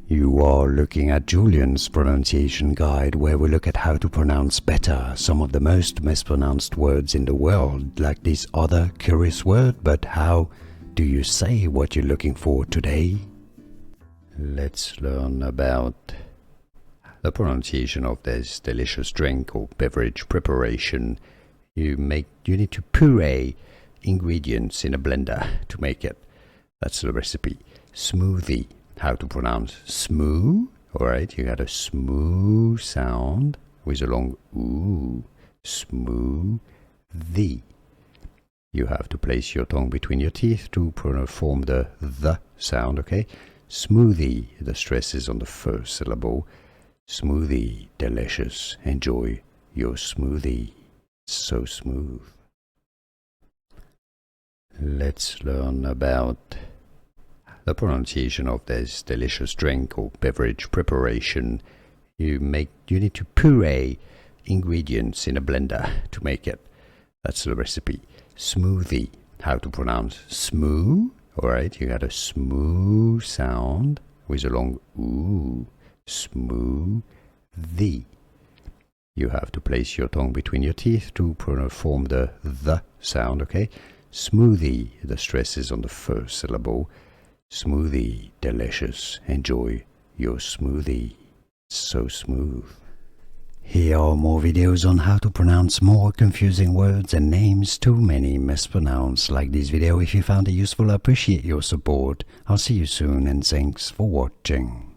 You are looking at Julian's pronunciation guide, where we look at how to pronounce better some of the most mispronounced words in the world, like this other curious word. But how do you say what you're looking for today? Let's learn about the pronunciation of this delicious drink or beverage preparation. You need to puree ingredients in a blender to make it. That's the recipe. Smoothie. How to pronounce smooth? Alright, you got a smooth sound with a long ooh. Smoothie. You have to place your tongue between your teeth to form the sound, okay? Smoothie. The stress is on the first syllable. Smoothie. Delicious. Enjoy your smoothie. So smooth. Let's learn about the pronunciation of this delicious drink or beverage preparation. You need to puree ingredients in a blender to make it. That's the recipe. Smoothie. How to pronounce smooth? Alright, you got a smooth sound with a long ooh. Smoothie. You have to place your tongue between your teeth to form the sound, okay? Smoothie. The stress is on the first syllable. Smoothie. Delicious. Enjoy your smoothie. So smooth. Here are more videos on how to pronounce more confusing words and names too many mispronounced. Like this video if you found it useful. I appreciate your support. I'll see you soon and thanks for watching.